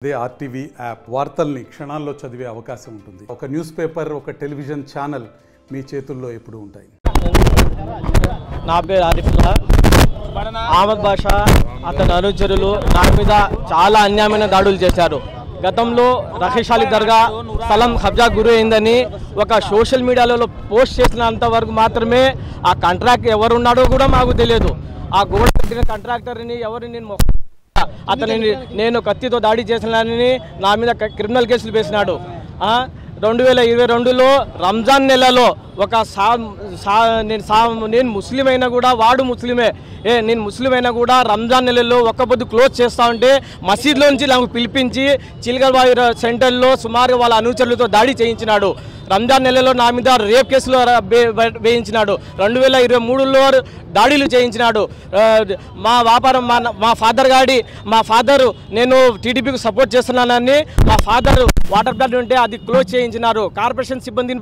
అదే RTV app వార్తల్ని క్షణాల్లో చదివే అవకాశం ఉంటుంది. ఒక న్యూస్ పేపర్, ఒక టెలివిజన్ ఛానల్ మీ చేతుల్లో ఎప్పుడూ ఉంటాయి. నా పేరు ఆరిఫుల్లా. అహ్మద్ బాషా అతని అనుచరులు నా మీద చాలా అన్యాయమైన దాడులు చేశారు. గతంలో రహీష్ అలీ దర్గా స్థలం కబ్జా గురి అయిందని ఒక సోషల్ మీడియాలో పోస్ట్ చేసినంత వరకు మాత్రమే ఆ కాంట్రాక్ట్ ఎవరున్నాడో కూడా మాకు తెలియదు. ఆ గోడ కట్టిన కాంట్రాక్టర్ని ఎవరిని అతనిని నేను కత్తితో దాడి చేసినానని నా మీద క్రిమినల్ కేసులు వేసినాడు. 2022లో రంజాన్ నెలలో ఒక నేను ముస్లిం అయినా కూడా వాడు ముస్లిమే, నేను ముస్లిం అయినా కూడా రంజాన్ నెలలో ఒక్క పొద్దు క్లోజ్ చేస్తూ ఉంటే మసీద్లో నుంచి నాకు పిలిపించి చిల్గల్బాయి సెంటర్లో సుమారు వాళ్ళ అనుచరులతో దాడి చేయించినాడు. రంజాన్ నెలలో నా మీద రేప్ కేసులు వేయించినాడు. 2023లో దాడులు చేయించినాడు. మా వ్యాపారం మా ఫాదరు నేను టీడీపీకి సపోర్ట్ చేస్తున్నానని మా ఫాదర్ వాటర్ ప్లాంట్ ఉంటే అది క్లోజ్ చేయించినారు. కార్పొరేషన్ సిబ్బందిని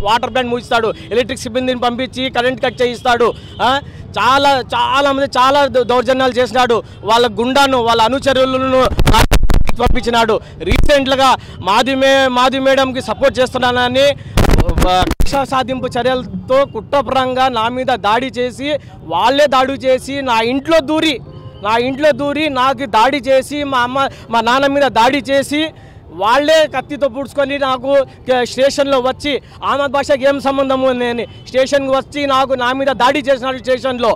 వాటర్ ప్లాంట్ మూయిస్తాడు, ఎలక్ట్రిక్ సిబ్బందిని పంపించి కరెంట్ కట్ చేయిస్తాడు. చాలా మంది చాలా దౌర్జన్యాలు చేసినాడు. వాళ్ళ గుండాను వాళ్ళ అనుచరులను పంపించినాడు. రీసెంట్గా మాది మేడంకి సపోర్ట్ చేస్తున్నానని కక్ష సాధింపు చర్యలతో కుట్రపరంగా నా మీద దాడి చేసి వాళ్ళే దాడి చేసి నా ఇంట్లో దూరి నాకు దాడి చేసి మా నాన్న మీద దాడి చేసి వాళ్ళే కత్తితో పూడ్చుకొని నాకు స్టేషన్లో వచ్చి అహ్మద్ బాషాకి ఏం సంబంధము నేను స్టేషన్కి వచ్చి నా మీద దాడి చేసినాడు స్టేషన్లో.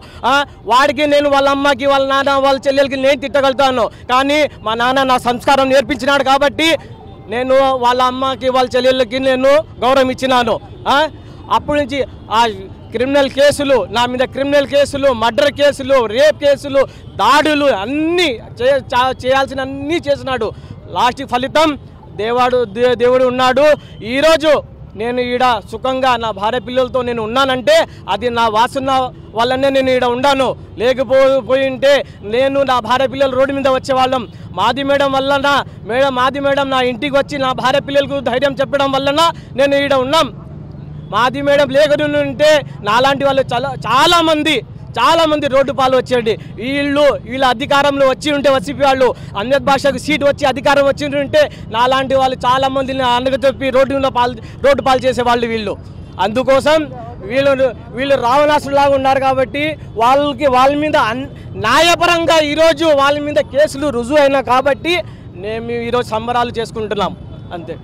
వాడికి నేను వాళ్ళ అమ్మకి వాళ్ళ నాన్న వాళ్ళ చెల్లెలకి నేను తిట్టగలుగుతాను, కానీ మా నాన్న నా సంస్కారం నేర్పించినాడు కాబట్టి నేను వాళ్ళ అమ్మకి వాళ్ళ చెల్లెళ్ళకి నేను గౌరవం ఇచ్చినాను. అప్పటి నుంచి ఆ క్రిమినల్ కేసులు నా మీద మర్డర్ కేసులు, రేప్ కేసులు, దాడులు అన్నీ చేయాల్సిన అన్నీ చేసినాడు. లాస్ట్ ఫలితం దేవుడు ఉన్నాడు. ఈరోజు నేను ఈడ సుఖంగా నా భార్య పిల్లలతో నేను ఉన్నానంటే అది నా వాసన వల్లనే నేను ఈడ ఉన్నాను. లేకపోయింటే నేను నా భార్య పిల్లలు రోడ్డు మీద వచ్చేవాళ్ళం. మాది మేడం నా ఇంటికి వచ్చి నా భార్య పిల్లలకు ధైర్యం చెప్పడం వలన నేను ఈడ ఉన్నాం. మాది మేడం లేకుంటే నాలాంటి వాళ్ళు చాలా మంది రోడ్డు పాలు వచ్చేయండి. వీళ్ళ అధికారంలో వచ్చి ఉంటే వైసీపీ వాళ్ళు అహ్మద్ బాషాకు సీటు వచ్చి అధికారం వచ్చి ఉంటే నాలాంటి వాళ్ళు చాలా మందిని అనగతొప్పి రోడ్డు పాలు చేసేవాళ్ళు వీళ్ళు. అందుకోసం వీళ్ళు రావణాసులాగా ఉన్నారు కాబట్టి వాళ్ళ మీద న్యాయపరంగా ఈరోజు వాళ్ళ మీద కేసులు రుజువు అయినా కాబట్టి మేము ఈరోజు సంబరాలు చేసుకుంటున్నాం అంతే.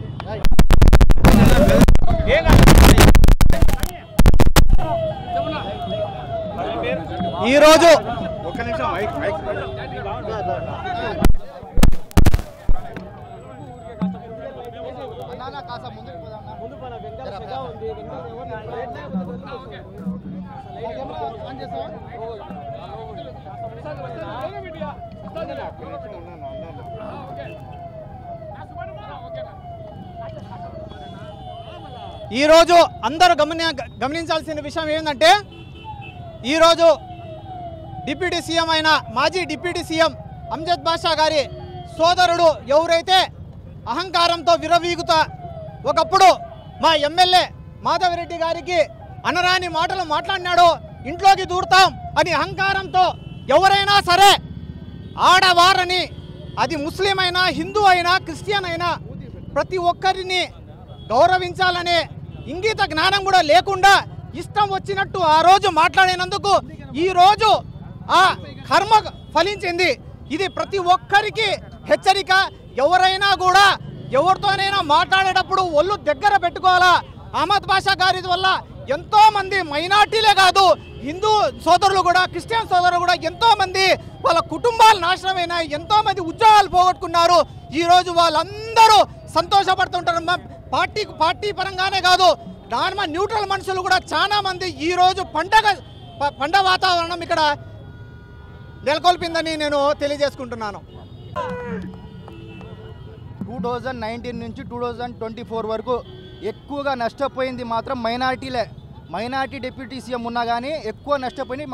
ఈరోజు అందరూ గమనించాల్సిన విషయం ఏంటంటే ఈరోజు డిప్యూటీ సీఎం అయిన మాజీ డిప్యూటీ సీఎం అమ్జద్ బాషా గారి సోదరుడు ఎవరైతే అహంకారంతో విర్రవీగుతా ఒకప్పుడు మా ఎమ్మెల్యే మాధవరెడ్డి గారికి అనరాని మాటలు మాట్లాడినాడో ఇంట్లోకి దూరుతాం అని అహంకారంతో ఎవరైనా సరే ఆడవారని అది ముస్లిం అయినా హిందూ అయినా క్రిస్టియన్ అయినా ప్రతి ఒక్కరిని గౌరవించాలనే ఇంగిత జ్ఞానం కూడా లేకుండా ఇష్టం వచ్చినట్టు ఆ రోజు మాట్లాడినందుకు ఈరోజు ఆ కర్మ ఫలించింది. ఇది ప్రతి ఒక్కరికి హెచ్చరిక. ఎవరైనా కూడా ఎవరితోనైనా మాట్లాడేటప్పుడు ఒళ్ళు దగ్గర పెట్టుకోవాలా. అహ్మద్ బాషా గారి వల్ల ఎంతో మంది మైనార్టీలే కాదు హిందూ సోదరులు కూడా క్రిస్టియన్ సోదరులు కూడా ఎంతో మంది వాళ్ళ కుటుంబాలు నాశనమైనాయి, ఎంతో మంది ఉద్యోగాలు పోగొట్టుకున్నారు. ఈరోజు వాళ్ళందరూ సంతోషపడుతుంటారు. పార్టీ పరంగానే కాదు నార్మల్ న్యూట్రల్ మనుషులు కూడా చాలా మంది ఈరోజు పండగ వాతావరణం ఇక్కడ నెలకొల్పిందని నేను తెలియజేసుకుంటున్నాను. 2019 నుంచి 2024 వరకు ఎక్కువగా నష్టపోయింది మాత్రం మైనార్టీలే. మైనార్టీ డిప్యూటీ సీఎం ఉన్నా కానీ ఎక్కువ నష్టపోయింది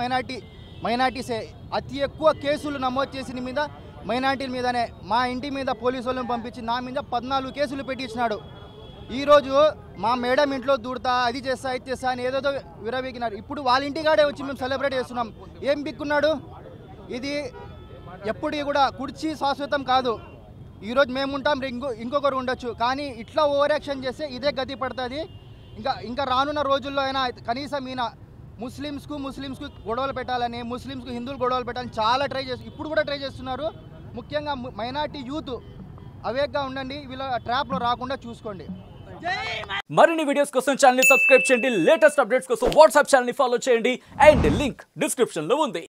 మైనార్టీసే. అతి ఎక్కువ కేసులు నమోదు చేసిన మీద మైనార్టీల మీదనే. మా ఇంటి మీద పోలీసు వాళ్ళని పంపించి నా మీద 14 కేసులు పెట్టించినాడు. ఈరోజు మా మేడం ఇంట్లో దూడతా అది చేస్తా ఇది చేస్తా అని ఏదేదో విరవీగినారు. ఇప్పుడు వాళ్ళ ఇంటికాడే వచ్చి మేము సెలబ్రేట్ చేస్తున్నాం. ఏం బిక్కున్నాడు? ఇది ఎప్పుడు కూడా కుర్చీ శాశ్వతం కాదు. ఈరోజు మేము ఉంటాం, ఇంకొకరు ఉండొచ్చు. కానీ ఇట్లా ఓవర్ యాక్షన్ చేస్తే ఇదే గతి పడుతుంది. ఇంకా రానున్న రోజుల్లో అయినా కనీసం ఈయన ముస్లిమ్స్కు గొడవలు పెట్టాలని, ముస్లిమ్స్కు హిందువులు గొడవలు పెట్టాలని చాలా ఇప్పుడు కూడా ట్రై చేస్తున్నారు. ముఖ్యంగా మైనార్టీ యూత్ అవేగ్గా ఉండండి, వీళ్ళ ట్రాప్లో రాకుండా చూసుకోండి. మరిన్ని వీడియోస్ కోసం ఛానల్ ని సబ్స్క్రైబ్ చేయండి. లేటెస్ట్ అప్డేట్స్ కోసం వాట్సాప్ ఛానల్ ని ఫాలో చేయండి. అండ్ లింక్ డిస్క్రిప్షన్ లో ఉంది.